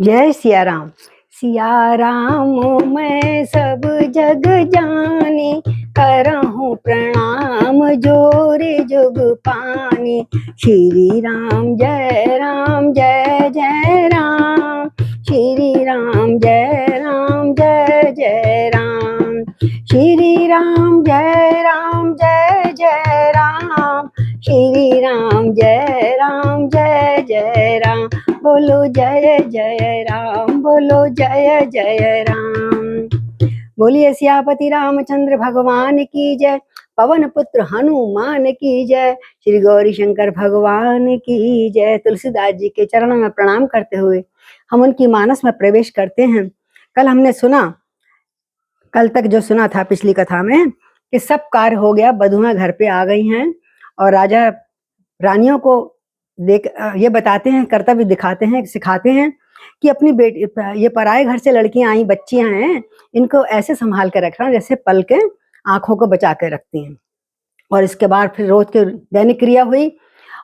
जय सिया राम। सिया राम मैं सब जग जानी, करहूँ प्रणाम जोरे जुग पानी। श्री राम जय राम जय जय राम, श्री राम जय राम जय जय राम, श्री राम जय राम जय जय राम, श्री राम जय जय राम। बोलो जय जय राम, बोलो जय जय राम। बोलिए सियापति रामचंद्र भगवान की जय, पवन पुत्र हनुमान की जय, श्री गौरी शंकर भगवान की जय। तुलसीदास जी के चरणों में प्रणाम करते हुए हम उनकी मानस में प्रवेश करते हैं। कल हमने सुना, कल तक जो सुना था पिछली कथा में कि सब कार्य हो गया, बधुएं घर पे आ गई हैं और राजा रानियों को देख ये बताते हैं, कर्तव्य दिखाते हैं, सिखाते हैं कि अपनी बेटी, ये पराए घर से लड़कियां आई, बच्चियां हैं, इनको ऐसे संभाल कर रखना जैसे पल के आंखों को बचा कर रखती हैं। और इसके बाद फिर रोज की दैनिक क्रिया हुई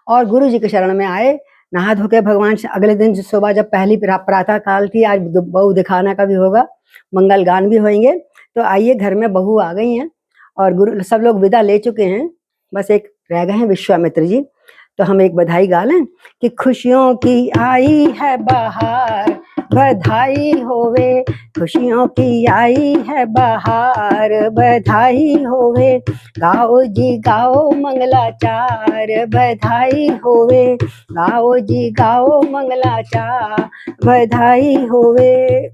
और गुरु जी के शरण में आए, नहा धो के भगवान से। अगले दिन सुबह जब पहली प्रातः काल थी, आज बहू दिखाना का भी होगा, मंगल गान भी होंगे। तो आइए, घर में बहू आ गई हैं और गुरु सब लोग विदा ले चुके हैं, बस एक रह गए हैं विश्वामित्र जी। तो हम एक बधाई गा लें कि खुशियों की आई है बहार, बधाई होवे, खुशियों की आई है बहार, बधाई होवे, गाओ जी गाओ मंगलाचार, बधाई होवे, गाओ जी गाओ मंगलाचार, बधाई होवे।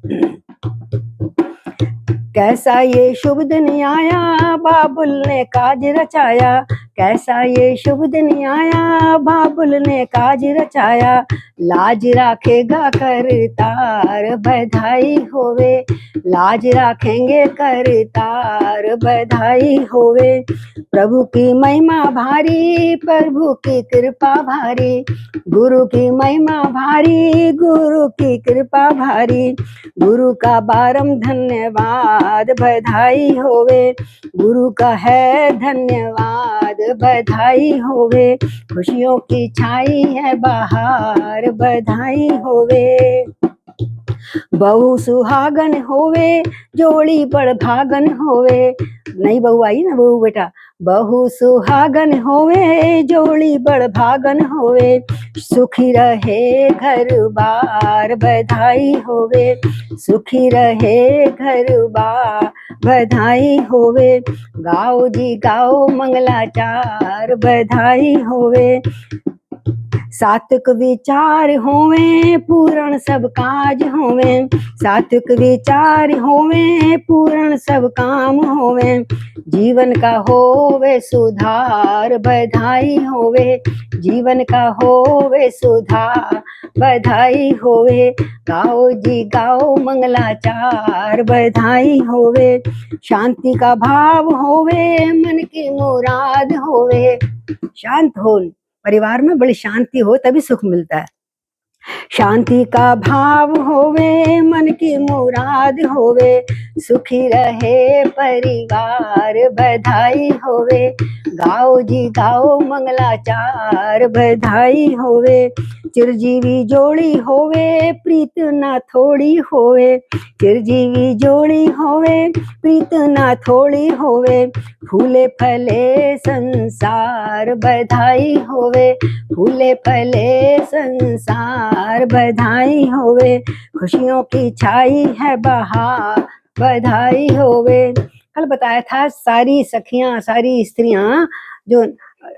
कैसा ये शुभ दिन आया, बाबुल ने काज रचाया, कैसा ये शुभ दिन आया, बाबुल ने काज रचाया, लाज राखेगा करतार, बधाई होवे, लाज राखेंगे करतार, बधाई होवे। प्रभु की महिमा भारी, प्रभु की कृपा भारी, गुरु की महिमा भारी, गुरु की कृपा भारी, गुरु का बारम धन्यवाद, बधाई होवे, गुरु का है धन्यवाद, बधाई होवे, खुशियों की छाई है बहार, बधाई होवे। बहू सुहागन होवे, जोड़ी बड़ भागन होवे। नई बहू आई ना, बहू बेटा, बहू सुहागन होवे, जोड़ी बड़ भागन होवे, सुखी रहे घर बार, बधाई होवे, सुखी रहे घर बार, बधाई होवे, गाओ जी गाओ मंगलाचार, बधाई होवे। सात्विक विचार होवे, पूर्ण सब काज होवे, सात्विक विचार होवे, पूर्ण सब काम होवे, जीवन का होवे सुधार, बधाई होवे, जीवन का होवे सुधार, बधाई होवे, गाओ जी गाओ मंगलाचार, बधाई होवे। शांति का भाव होवे, मन की मुराद होवे, शांत हो, परिवार में बड़ी शांति हो तभी सुख मिलता है। शांति का भाव होवे, मन की मुराद होवे, सुखी रहे परिवार, बधाई होवे, गाओ जी गाओ मंगलाचार, बधाई होवे। चिरजीवी जोड़ी होवे, प्रीत ना थोड़ी होवे, चिरजीवी जोड़ी होवे, प्रीत ना थोड़ी होवे, फूले फले संसार, बधाई होवे, फूले फले संसार, बधाई होवे, खुशियों की छाई है बहार, बधाई होवे। कल बताया था सारी सखियां, सारी स्त्रियां जो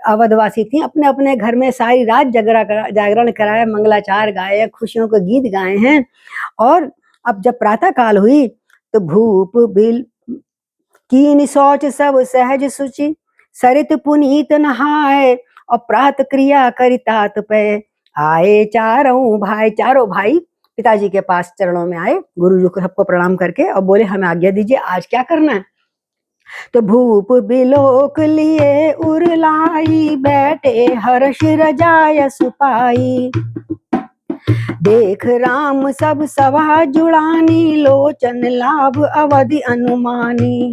अवधवासी थी, अपने अपने घर में सारी रात जागरण कराया, मंगलाचार गाए, खुशियों के गीत गाए हैं। और अब जब प्रातः काल हुई तो भूप बिल कीन शौच सब सहज सुचि, सरित पुनीत नहाए, और प्रात क्रिया करितात पे आए चारों भाई। चारों भाई पिताजी के पास चरणों में आए, गुरु जी को सबको प्रणाम करके, और बोले हमें आज्ञा दीजिए, आज क्या करना है। तो भूप बिलोक लिए उरलाई, बैठे हर्ष रजाय सुपाई, देख राम सब सभा जुड़ानी, लोचन लाभ अवधि अनुमानी।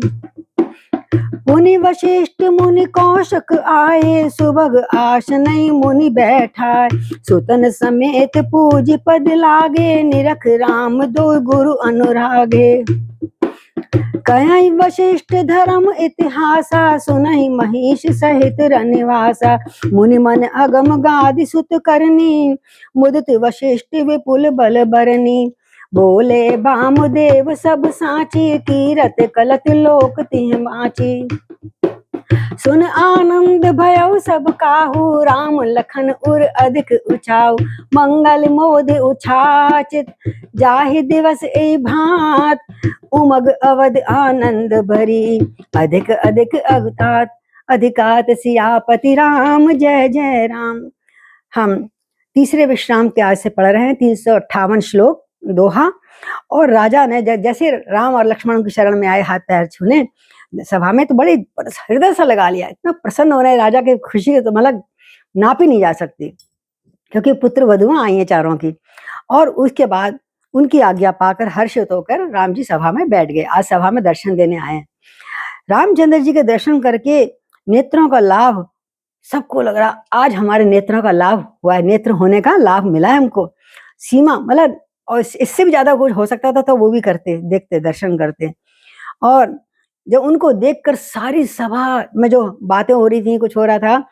मुनि वशिष्ठ मुनि कौशक आए, सुभग आसनई मुनि बैठाए। सुतन समेत पूज पद लागे, निरख राम दो गुरु अनुरागे। कहीं वशिष्ठ धर्म इतिहासा, सुनहि महिष सहित रनिवासा। मुनि मन अगम गादि सुत करनी, मुदित वशिष्ठ विपुल बल बरनी। बोले वामदेव सब साची, कीरत कलत लोक तिह बाची। सुन आनंद भयउ सब काहू, राम लखन उर अधिक उछाऊ। मंगल मोद उछाचित जाहि दिवस ए भांत, उमग अवध आनंद भरी। अधिक अधिक अवतात अधिकात सियापति राम, जय जय राम। हम तीसरे विश्राम के आज से पढ़ रहे हैं 358 श्लोक दोहा। और राजा ने जैसे राम और लक्ष्मण की शरण में आए, हाथ पैर छूने, सभा में तो बड़ी हृदय सा लगा लिया। इतना प्रसन्न हो रहे हैं राजा की खुशी तो मतलब नापी नहीं जा सकती, क्योंकि पुत्र वधुआं आई हैं चारों की। और उसके बाद उनकी आज्ञा पाकर हर्षित होकर राम जी सभा में बैठ गए। आज सभा में दर्शन देने आए हैं। रामचंद्र जी के दर्शन करके नेत्रों का लाभ सबको लग रहा, आज हमारे नेत्रों का लाभ हुआ है, नेत्र होने का लाभ मिला है हमको। सीमा मतलब, और इससे भी ज्यादा कुछ हो सकता था तो वो भी करते, देखते, दर्शन करते। और जब उनको देखकर सारी सभा में जो बातें हो रही थी, कुछ हो रहा था,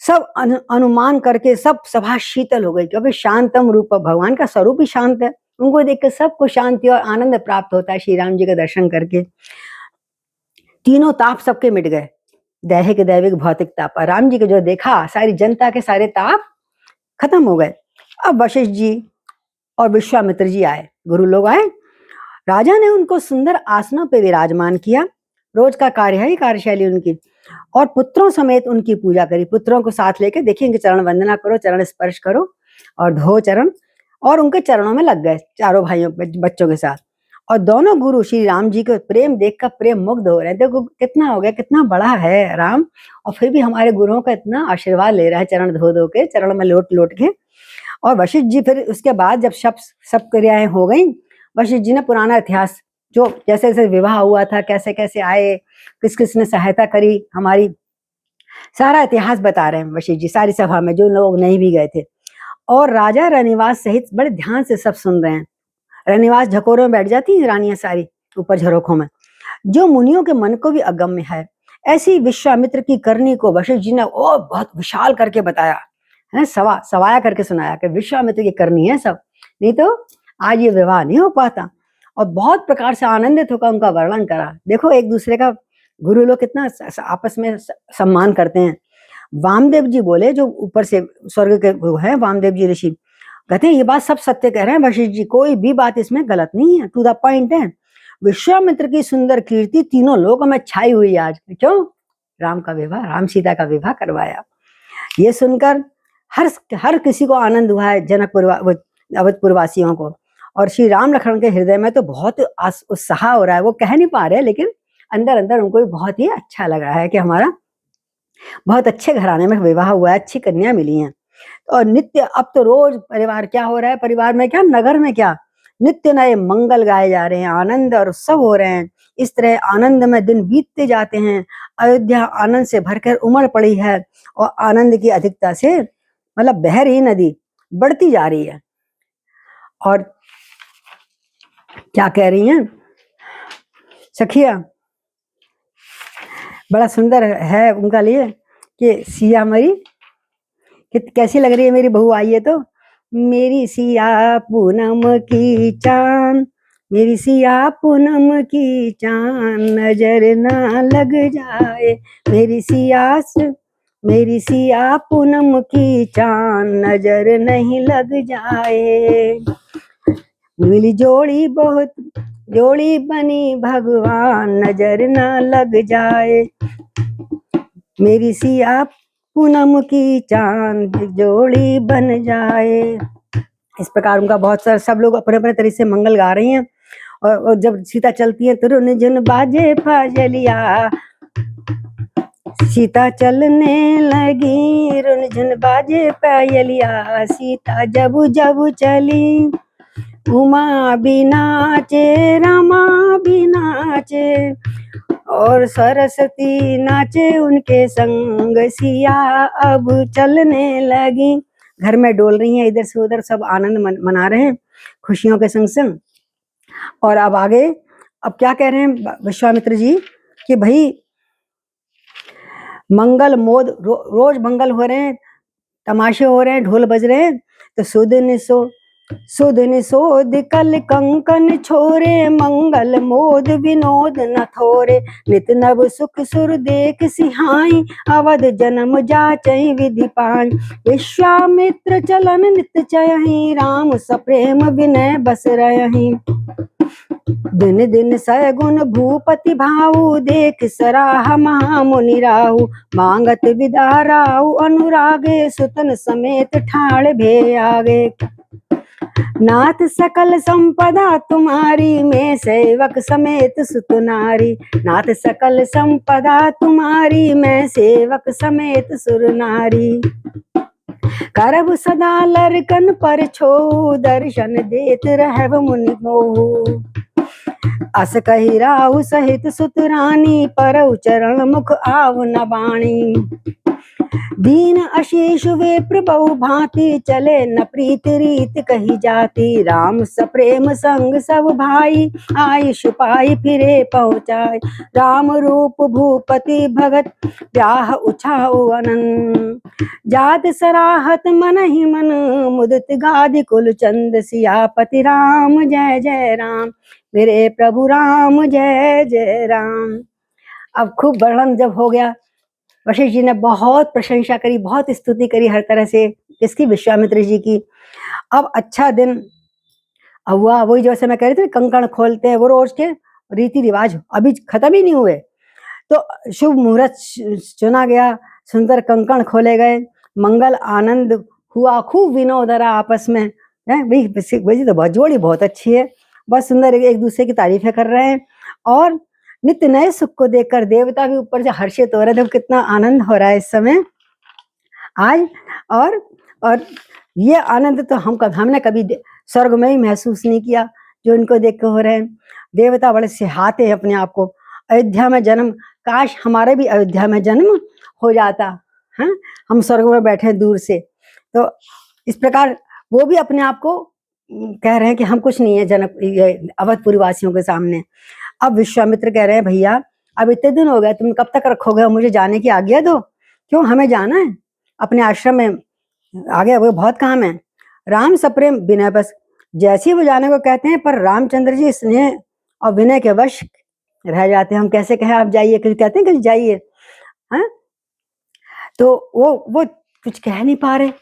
सब अनुमान करके सब सभा शीतल हो गई, क्योंकि शांतम रूप, भगवान का स्वरूप ही शांत है। उनको देखकर सबको शांति और आनंद प्राप्त होता है श्री राम जी का दर्शन करके। तीनों ताप सबके मिट गए, दैहिक दैविक भौतिक ताप। राम जी को जो देखा, सारी जनता के सारे ताप खत्म हो गए। अब वशिष्ठ जी और विश्वामित्र जी आए, गुरु लोग आए। राजा ने उनको सुंदर आसनों पे विराजमान किया, रोज का कार्य है कार्यशैली उनकी। और पुत्रों समेत उनकी पूजा करी। पुत्रों को साथ लेके देखेंगे, चरण वंदना करो, चरण स्पर्श करो और धो चरण, और उनके चरणों में लग गए चारों भाइयों बच्चों के साथ। और दोनों गुरु श्री राम जी को प्रेम देखकर प्रेम मुग्ध हो रहे हैं। देखो कितना हो गया, कितना बड़ा है राम, और फिर भी हमारे गुरुओं का इतना आशीर्वाद ले रहा है, चरण धो धो के, चरण में लोट लोट के। और वशिष्ठ जी फिर उसके बाद जब सब क्रियाएं हो गई, वशिष्ठ जी ने पुराना इतिहास, जो जैसे जैसे विवाह हुआ था, कैसे कैसे आए, किस किस ने सहायता करी हमारी, सारा इतिहास बता रहे हैं वशिष्ठ जी सारी सभा में, जो लोग नहीं भी गए थे। और राजा रनिवास सहित बड़े ध्यान से सब सुन रहे हैं। रनिवास झकोरों में बैठ जाती हैं रानियां सारी ऊपर झरोखों में, जो मुनियों के मन को भी अगम्य है। ऐसी विश्वामित्र की करनी को वशिष्ठ जी ने और बहुत विशाल करके बताया है, सवाया करके सुनाया कि विश्वामित्र की करनी है सब, नहीं तो आज ये विवाह नहीं हो पाता। और बहुत प्रकार से आनंदित होकर उनका वर्णन करा। देखो एक दूसरे का गुरु लोग कितना आपस में सम्मान करते हैं। वामदेव जी बोले, जो ऊपर से स्वर्ग के वो हैं वामदेव जी ऋषि, कहते हैं ये बात सब सत्य कह रहे हैं वशिष्ठ जी, कोई भी बात इसमें गलत नहीं है, टू द पॉइंट है। विश्वामित्र की सुंदर कीर्ति तीनों लोगों में छाई हुई आज। क्यों? राम का विवाह, राम सीता का विवाह करवाया। ये सुनकर हर किसी को आनंद हुआ है, जनकपुर अवधपुर वासियों को। और श्री राम लक्ष्मण के हृदय में तो बहुत उत्साह हो रहा है, वो कह नहीं पा रहे, लेकिन अंदर अंदर उनको भी बहुत ही अच्छा लग रहा है कि हमारा बहुत अच्छे घराने में विवाह हुआ है, अच्छी कन्या मिली है। और नित्य अब तो रोज परिवार क्या हो रहा है, परिवार में क्या, नगर में क्या, नित्य नए मंगल गाए जा रहे हैं, आनंद और उत्सव हो रहे हैं। इस तरह आनंद में दिन बीतते जाते हैं। अयोध्या आनंद से भरकर उमड़ पड़ी है, और आनंद की अधिकता से मतलब बह रही नदी बढ़ती जा रही है। और क्या कह रही हैं सखिया, बड़ा सुंदर है उनका लिए कि सिया मरी, कैसी लग रही है मेरी बहू आई है तो। मेरी सिया पूनम की चांद, मेरी सिया पूनम की चांद, नजर ना लग जाए। मेरी सिया पूनम की चांद, नजर नहीं लग जाए। मिली जोड़ी बनी भगवान, नजर ना लग जाए। मेरी सिया पूनम की चांद, जोड़ी बन जाए। इस प्रकार उनका बहुत सारा, सब लोग अपने अपने तरीके से मंगल गा रही हैं। और जब सीता चलती है तो रुन झुन बाजे फाजलिया, सीता चलने लगी रुन झुन बाजे पायलिया। सीता जब जब चली, उमा भी नाचे, रमा भी नाचे, और सरस्वती नाचे उनके संग, सिया अब चलने लगी। घर में डोल रही हैं, इधर से उधर सब आनंद मना रहे हैं खुशियों के संग संग। और अब आगे अब क्या कह रहे हैं विश्वामित्र जी कि भाई मंगल मोद रोज मंगल हो रहे हैं, तमाशे हो रहे हैं, ढोल बज रहे हैं। तो सुदिन सोद कल कंकन छोरे, मंगल मोद विनोद न थोरे। नित नव सुख सुर देख सिहाई, अवध जन्म जाचई विधि पाई। विश्वामित्र चलन नित चयहि, राम सप्रेम विनय बस रहहि। दिन दिन सयगुन भूपति भाऊ, देख सराह महामुनि राहु। मांगत विदा राहु अनुरागे, सुतन समेत ठाड़ भे आगे। नाथ सकल संपदा तुम्हारी, मैं सेवक समेत सुत नारी। नाथ सकल संपदा तुम्हारी, मैं सेवक समेत सुर नारी। करब सदा लरकन पर छो, दर्शन देत रहब मुनि मोहु। अस कही राहु सहित सुत रानी, परउ चरण मुख आव न बाणी। दीन अशेष वे प्रभु भांति, चले न प्रीत रीत कही जाती। राम सप्रेम संग सब भाई, आयुष पाई फिरे पहुँचाए। राम रूप भूपति भगत, ब्याह उछाओ अनन। जात सराहत मन ही मन, मुदित गादि कुल चंद। सियापति राम जय जय राम, मेरे प्रभु राम जय जय राम। अब खूब वर्णन जब हो गया, वशिष्ठ जी ने बहुत प्रशंसा करी, बहुत स्तुति करी हर तरह से इसकी, विश्वामित्र जी की। अब अच्छा दिन अब हुआ, वही जैसे मैं कह रही थी कंकण खोलते हैं, वो रोज के रीति रिवाज अभी खत्म ही नहीं हुए। तो शुभ मुहूर्त चुना गया, सुंदर कंकण खोले गए, मंगल आनंद हुआ, खूब विनोद रहा आपस में है। भाई तो जोड़ी बहुत अच्छी है, बहुत सुंदर, एक दूसरे की तारीफें कर रहे हैं। और नित्य नए सुख को देखकर देवता भी ऊपर से हर्षित हो रहे थे। कितना आनंद हो रहा है इस समय आज। और ये आनंद तो हमने कभी स्वर्ग में ही महसूस नहीं किया जो इनको देख के हो रहे हैं। देवता बड़े सिहाते हैं अपने आप को। अयोध्या में जन्म, काश हमारे भी अयोध्या में जन्म हो जाता है, हम स्वर्ग में बैठे दूर से। तो इस प्रकार वो भी अपने आप को कह रहे हैं कि हम कुछ नहीं है जनक अवधपुरी वासियों के सामने। अब विश्वामित्र कह रहे हैं भैया अब इतने दिन हो गए, तुम कब तक रखोगे, मुझे जाने की आज्ञा दो। क्यों, हमें जाना है अपने आश्रम में, आगे वो बहुत काम है। राम सप्रेम विनय बस, जैसे वो जाने को कहते हैं, पर रामचंद्र जी स्नेह और विनय के वश रह जाते हैं। हम कैसे कहें आप जाइए, कहीं कहते हैं कहीं जाइए, हाँ। तो वो कुछ कह नहीं पा रहे।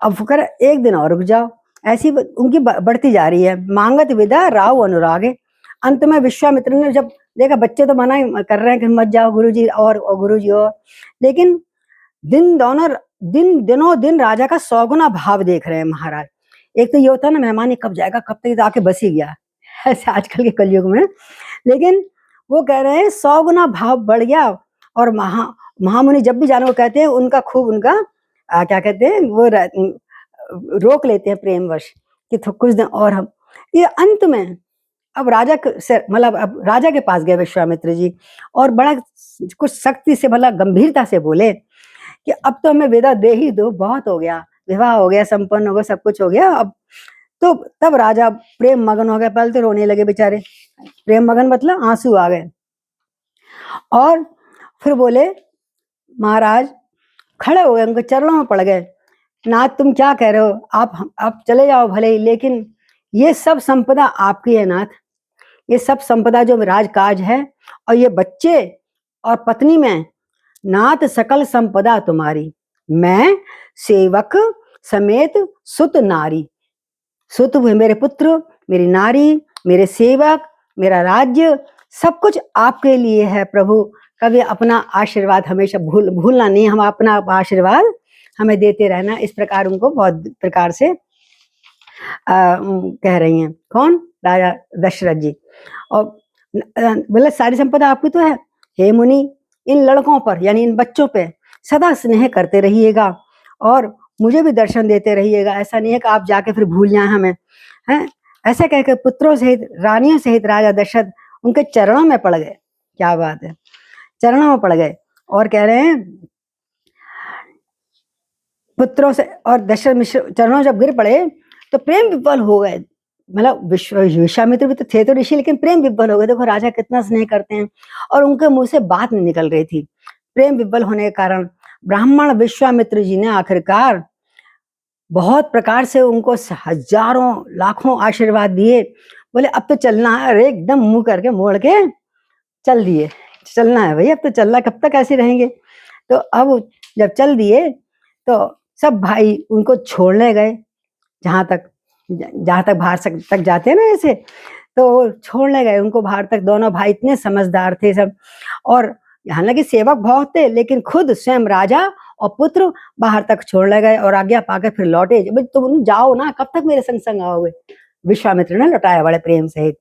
अब वो कर एक दिन और रुक जाओ, ऐसी उनकी बढ़ती जा रही है। मांगत विदा राव अनुरागे। अंत में विश्वामित्र ने जब देखा बच्चे तो मना कर रहे हैं कि मत जाओ गुरुजी, और गुरुजी और, लेकिन दिनों दिन राजा का 100 गुना भाव देख रहे हैं महाराज। एक तो ये होता है ना, मेहमान कब जाएगा, कब तक आके बस ही गया, ऐसे आजकल के कलयुग में। लेकिन वो कह रहे हैं 100 गुना भाव बढ़ गया। और महामुनि जब भी जाने को कहते हैं, उनका खूब उनका क्या कहते हैं, वो रोक लेते हैं प्रेमवश कि तो कुछ दिन और हम। ये अंत में अब राजा से मतलब अब राजा के पास गए विश्वामित्र जी, और बड़ा कुछ सख्ती से मतलब गंभीरता से बोले कि अब तो हमें विदा दे ही दो, बहुत हो गया, विवाह हो गया, संपन्न हो गया, सब कुछ हो गया। अब तो तब राजा प्रेम मगन हो गए, पहले तो रोने लगे बेचारे, प्रेम मगन मतलब आंसू आ गए। और फिर बोले महाराज, खड़े हो गए, उनके चरणों में पड़ गए। नाथ तुम क्या कह रहे हो, आप चले जाओ भले ही, लेकिन ये सब संपदा आपकी है नाथ, ये सब संपदा जो राजकाज है, और ये बच्चे और पत्नी में, नाथ सकल संपदा तुम्हारी, मैं सेवक समेत सुत नारी। सुत हुए मेरे पुत्र, मेरी नारी, मेरे सेवक, मेरा राज्य, सब कुछ आपके लिए है प्रभु। कभी अपना आशीर्वाद हमेशा भूलना नहीं, हम अपना आशीर्वाद हमें देते रहना। इस प्रकार उनको बहुत प्रकार से कह रही हैं। कौन? राजा दशरथ जी। और बोले सारी संपदा आपकी तो है, हे मुनि इन लड़कों पर यानी इन बच्चों पे सदा स्नेह करते रहिएगा, और मुझे भी दर्शन देते रहिएगा। ऐसा नहीं है कि आप जाके फिर भूल जाए हमें, हैं। ऐसे कहकर पुत्रों सहित, रानियों सहित राजा दशरथ उनके चरणों में पड़ गए क्या बात है, चरणों में पड़ गए और कह रहे हैं पुत्रों से, और दशरथ मिश्र चरणों जब गिर पड़े तो प्रेम विह्वल हो गए। मतलब विश्वामित्र भी तो थे तो ऋषि, लेकिन प्रेम विह्वल हो गए। देखो राजा कितना स्नेह करते हैं, और उनके मुंह से बात नहीं निकल रही थी। प्रेम विह्वल होने के कारण ब्राह्मण विश्वामित्र जी ने आखिरकार बहुत प्रकार से उनको हजारों लाखों आशीर्वाद दिए। बोले अब तो चलना है, अरे एकदम मुंह करके मोड़ के चल दिए, चलना है भाई, अब तो चलना, कब तक ऐसे रहेंगे। तो अब जब चल दिए तो सब भाई उनको छोड़ने गए, जहां तक बाहर तक जाते हैं ना ऐसे, तो छोड़ने गए उनको बाहर तक। दोनों भाई इतने समझदार थे सब, और हालांकि सेवक बहुत थे, लेकिन खुद स्वयं राजा और पुत्र बाहर तक छोड़ने गए और आज्ञा पाकर फिर लौटे। तुम जाओ ना, कब तक मेरे संग संग आओगे। विश्वामित्र ने लौटाया बड़े प्रेम सहित।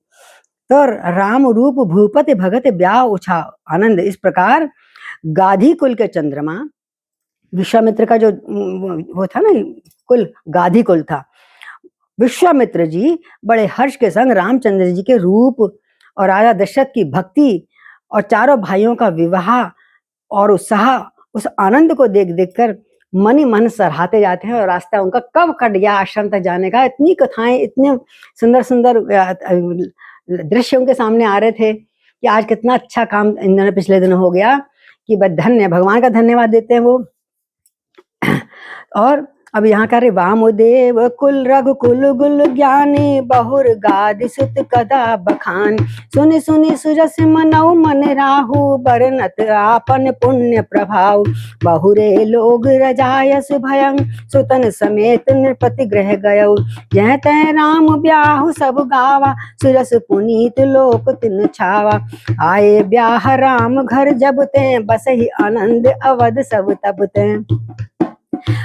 तो राम रूप भूपति भगत ब्याह उछा आनंद, इस प्रकार गाधी कुल के चंद्रमा, विश्वामित्र का जो वो था ना कुल, गाधी कुल था। विश्वामित्र जी बड़े हर्ष के संग रामचंद्र जी के रूप और राजा दशरथ की भक्ति और चारों भाइयों का विवाह और उत्साह, उस आनंद को देख देख कर मन ही मन सराहते जाते हैं। और रास्ता उनका कब कट गया आश्रम तक जाने का। इतनी कथाएं, इतने सुंदर सुंदर दृश्य उनके सामने आ रहे थे कि आज कितना अच्छा काम इन दिनों पिछले दिनों हो गया, कि बस धन्य, भगवान का धन्यवाद देते हैं वो। और अब यहाँ का रे वामुदेव कुल रघुकुल गुल ज्ञानी, बहुर गादि सुत कदा बखान, सुनि सुनि सुजस मनौ मन राहु, बरनत आपन पुण्य प्रभाव, बहुरे लोग रजायस भयं, सुतन समेत नृपति गृह गयौ, जह तह राम ब्याहु सब गावा, सुरस पुनीत लोक तिन छावा, आए ब्याह राम घर जब ते, बसहि आनंद अवध सब तब ते,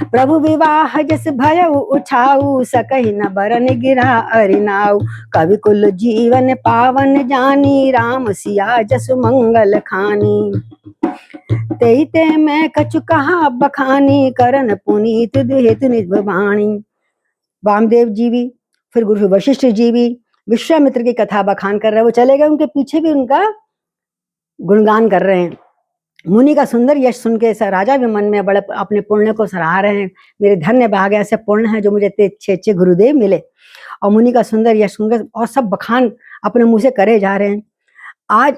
प्रभु विवाह जस भय उछाऊ, सकहि न बरन गिरा अरिनाऊ, कवि कुल जीवन पावन जानी, राम सिया जस मंगल खानी, तेई ते मैं कछु कहा बखानी, करन पुनीत दुहित निज वाणी। वामदेव जी भी, फिर गुरु वशिष्ठ जी भी विश्वामित्र की कथा बखान कर रहे, वो चले गए, उनके पीछे भी उनका गुणगान कर रहे हैं। मुनि का सुंदर यश सुन के राजा भी मन में बड़े अपने पुण्य को सराह रहे हैं, मेरे धन्य भाग ऐसे पुण्य है जो मुझे इतने अच्छे अच्छे गुरुदेव मिले। और मुनि का सुंदर यश सुनकर और सब बखान अपने मुंह से करे जा रहे हैं। आज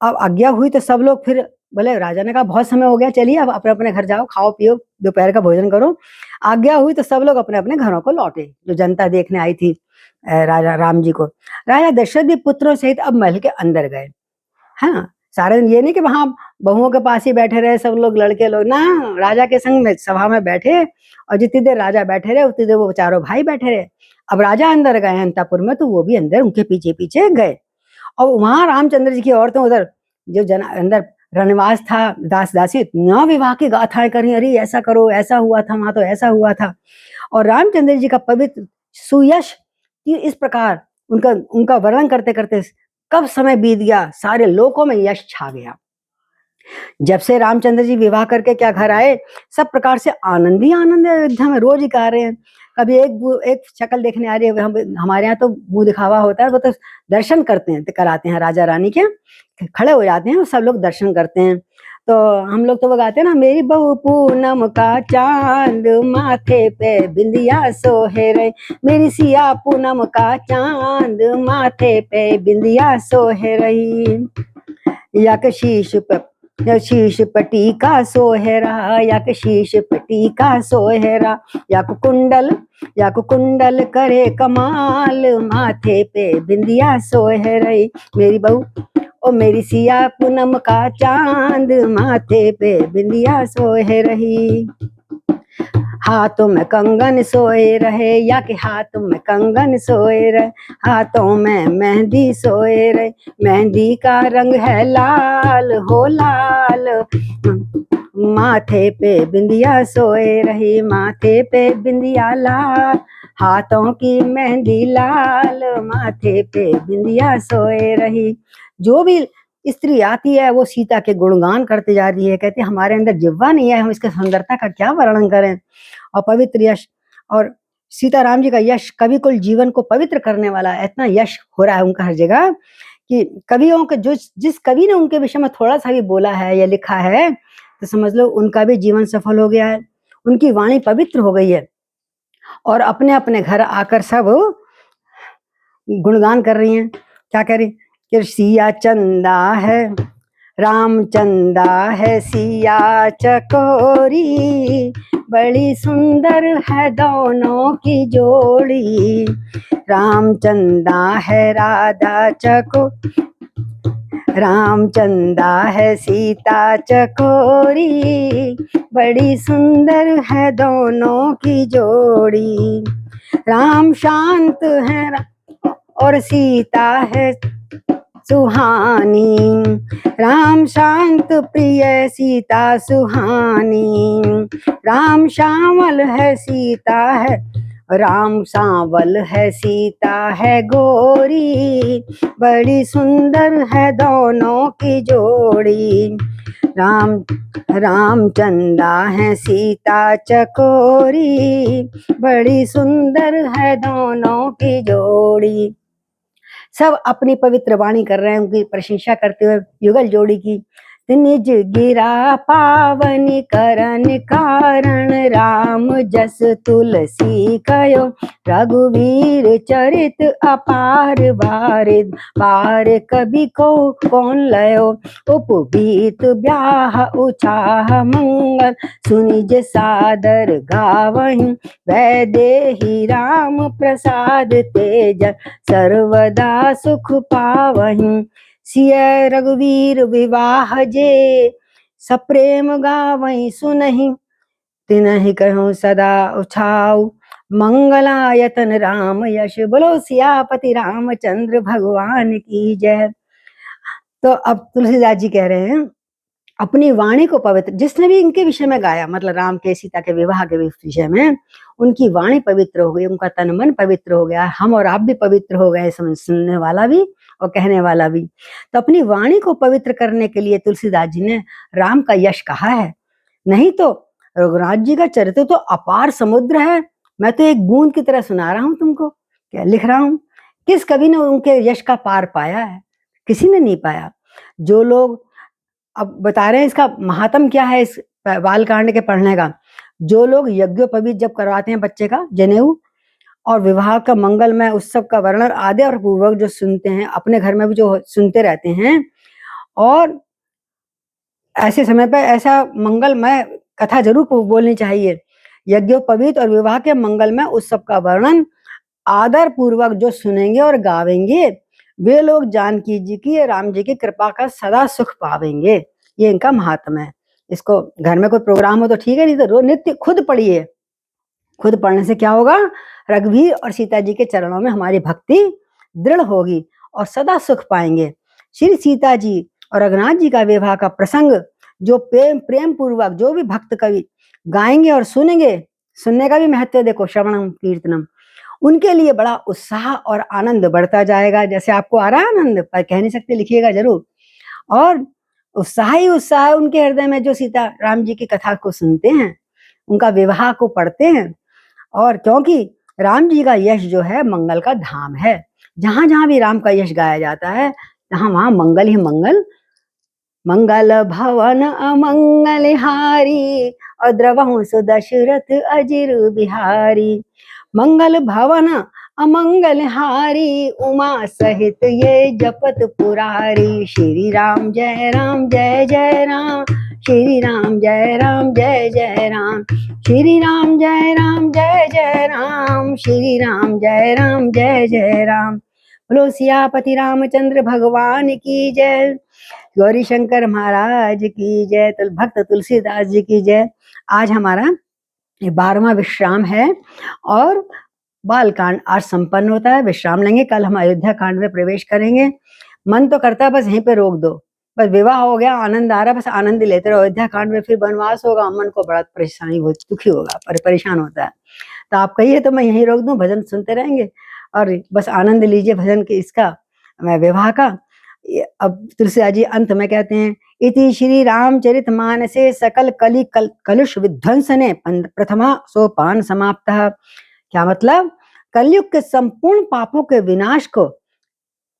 अब आज्ञा हुई तो सब लोग फिर बोले, राजा ने कहा बहुत समय हो गया, चलिए अब अपने अपने घर जाओ, खाओ पियो, दोपहर का भोजन करो। आज्ञा हुई तो सब लोग अपने अपने घरों को लौटे, जो जनता देखने आई थी राजा राम जी को। राजा दशरथ भी पुत्रों सहित अब महल के अंदर गए। हाँ, सारे दिन ये नहीं कि वहां बहुओं के पास ही बैठे रहे सब लोग, लड़के लोग ना, राजा के संग में सभा में बैठे, और जितनी देर राजा बैठे रहे उतनी देर वो चारों भाई बैठे रहे। अब राजा अंदर गए अंतपुर में, तो वो भी अंदर उनके पीछे पीछे गए। और वहां रामचंद्र जी की औरतें उधर जो अंदर रनवास था, दास दासी न विवाह की गाथाएं करी, अरे ऐसा करो, ऐसा हुआ था, वहां तो ऐसा हुआ था। और रामचंद्र जी का पवित्र सुयश इस प्रकार उनका उनका वर्णन करते करते कब समय बीत गया, सारे लोकों में यश छा गया। जब से रामचंद्र जी विवाह करके क्या घर आए, सब प्रकार से आनंद ही आनंद है। अयोध्या में रोज ही कह रहे हैं, कभी एक शक्ल देखने आ रही है। हमारे यहाँ तो मुंह दिखावा होता है, वो तो दर्शन करते हैं, कराते हैं राजा रानी के, खड़े हो जाते हैं, सब लोग दर्शन करते हैं। तो हम लोग तो वो गाते हैं ना, मेरी बहू पूनम का चांद माथे पे बिंदिया सोहे रे, मेरी सिया पूनम का चांद माथे पे बिंदिया सोहे रही, यक शीश पटीका सोहरा, यक शीश पटीका सोहरा, यक कुंडल करे कमाल, माथे पे बिंदिया सोहरई, मेरी बहू ओ मेरी सिया पूनम का चांद माथे पे बिंदिया सोहे रही, हाथों में कंगन सोए रहे, या के हाथों में कंगन सोए रहे, हाथों में मेहंदी सोए रहे, मेहंदी का रंग है लाल हो लाल, माथे पे बिंदिया सोए रही, माथे पे बिंदिया लाल, हाथों की मेहंदी लाल, माथे पे बिंदिया सोए रही। जो भी स्त्री आती है वो सीता के गुणगान करते जा रही है, कहती हमारे अंदर जिह्वा नहीं है, हम इसके सुंदरता का क्या वर्णन करें। और पवित्र यश और सीताराम जी का यश कवि कुल जीवन को पवित्र करने वाला इतना यश हो रहा है उनका हर जगह, कि कवियों के जो जिस कवि ने उनके विषय में थोड़ा सा भी बोला है या लिखा है तो समझ लो उनका भी जीवन सफल हो गया है, उनकी वाणी पवित्र हो गई है और अपने अपने घर आकर सब गुणगान कर रही हैं। क्या कह रही कि सिया चंदा है राम चंदा है सिया चकोरी, बड़ी सुंदर है दोनों की जोड़ी। रामचंदा है राधा चको रामचंदा है सीता चकोरी, बड़ी सुंदर है दोनों की जोड़ी। राम शांत है और सीता है सुहानी, राम शांत प्रिय सीता सुहानी। राम श्यामल है सीता है राम सांवल है सीता है गोरी, बड़ी सुंदर है दोनों की जोड़ी। रामचंदा है सीता चकोरी, बड़ी सुंदर है दोनों की जोड़ी। सब अपनी पवित्र वाणी कर रहे हैं, उनकी प्रशंसा करते हुए युगल जोड़ी की। निज गिरा पावनी करन कारण, राम जस तुलसी कयो। रघुवीर चरित अपार बारिद, बार कवि को कौन लयो। उपबीत ब्याह उचाह मंगल, सुनिज सादर गावहीं। वैदेही राम प्रसाद तेज, सर्वदा सुख पावहीं। सिय रघुवीर विवाह जे, सप्रेम गावहीं सुनहीं। तिनहि कहूँ सदा उछाऊ, मंगलायतन राम यश। बोलो सियापति रामचंद्र भगवान की जय। तो अब तुलसीदास जी कह रहे हैं अपनी वाणी को पवित्र, जिसने भी इनके विषय में गाया, मतलब राम के सीता के विवाह के विषय में, उनकी वाणी पवित्र हो गई, उनका तन मन पवित्र हो गया। हम और आप भी पवित्र हो गए, सुनने वाला भी और कहने वाला भी। तो अपनी वाणी को पवित्र करने के लिए तुलसीदास जी ने राम का यश कहा है। नहीं तो रघुनाथ जी का चरित्र तो अपार समुद्र है, मैं तो एक बूंद की तरह सुना रहा हूं तुमको, क्या लिख रहा हूं। किस कवि ने उनके यश का पार पाया है? किसी ने नहीं पाया। जो लोग अब बता रहे हैं इसका महात्म क्या है, इस बालकांड के पढ़ने का। जो लोग यज्ञोपवीत जब करवाते हैं बच्चे का जनेऊ और विवाह का मंगलमय उत्सव का वर्णन आदि और पूर्वक जो सुनते हैं, अपने घर में भी जो सुनते रहते हैं, और ऐसे समय पर ऐसा मंगलमय कथा जरूर बोलनी चाहिए। यज्ञोपवीत और विवाह के मंगलमय उत्सव का वर्णन आदर पूर्वक जो सुनेंगे और गावेंगे, वे लोग जानकी जी की, राम जी की कृपा का सदा सुख पावेंगे। ये इनका महात्मा है। इसको घर में कोई प्रोग्राम हो तो ठीक है, नहीं तो नित्य खुद पढ़िए। खुद पढ़ने से क्या होगा, रघुवीर और सीता जी के चरणों में हमारी भक्ति दृढ़ होगी और सदा सुख पाएंगे। श्री सीता जी और रघुनाथ जी का विवाह का प्रसंग जो प्रेम पूर्वक जो भी भक्त कवि गाएंगे और सुनेंगे, सुनने का भी महत्व देखो, श्रवणम कीर्तनम, उनके लिए बड़ा उत्साह और आनंद बढ़ता जाएगा। जैसे आपको आ रहा है आनंद, पर कह नहीं सकते, लिखिएगा जरूर। और उत्साह ही उत्साह है उनके हृदय में जो सीता राम जी की कथा को सुनते हैं, उनका विवाह को पढ़ते हैं। और क्योंकि राम जी का यश जो है मंगल का धाम है, जहां जहां भी राम का यश गाया जाता है जहां वहां मंगल ही मंगल। मंगल भवन अमंगल हारी, और द्रवहु सुदशरथ अजिर बिहारी। मंगल भवन अमंगल हारी, उमा सहित ये जपत पुरारी। श्री राम जय जय राम, श्री राम जय जय राम, श्री राम जय जय राम, श्री राम जय जय राम। बोलो सियापति रामचंद्र भगवान की जय। गौरी शंकर महाराज की जय। भक्त तुलसीदास जी की जय। आज हमारा 12वां विश्राम है और बालकांड आज संपन्न होता है। विश्राम लेंगे, कल हम अयोध्या कांड में प्रवेश करेंगे। मन तो करता है बस यहीं पे रोक दो, बस विवाह हो गया, आनंद आ रहा है, बस आनंद लेते रहो। अयोध्या कांड में फिर वनवास होगा, मन को बड़ा परेशानी हो, दुखी होगा, परेशान होता है। तो आप कहिए तो मैं यहीं रोक दूं, भजन सुनते रहेंगे और बस आनंद लीजिए भजन के, इसका विवाह का। अब तुलसीदास जी अंत में कहते हैं, इति श्री रामचरित मानसे सकल कलुष विध्वंसने प्रथमा सोपान समाप्त। क्या मतलब? कलयुग के संपूर्ण पापों के विनाश को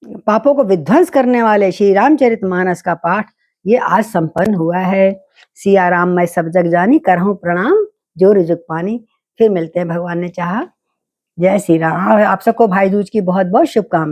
पापों को विध्वंस करने वाले श्री रामचरितमानस का पाठ ये आज संपन्न हुआ है। सिया राम मैं सब जग जानी, करहूं प्रणाम जोर जुग पानी। फिर मिलते हैं भगवान ने चाहा। जय श्री राम। आप सबको भाई दूज की बहुत बहुत शुभकामनाएं।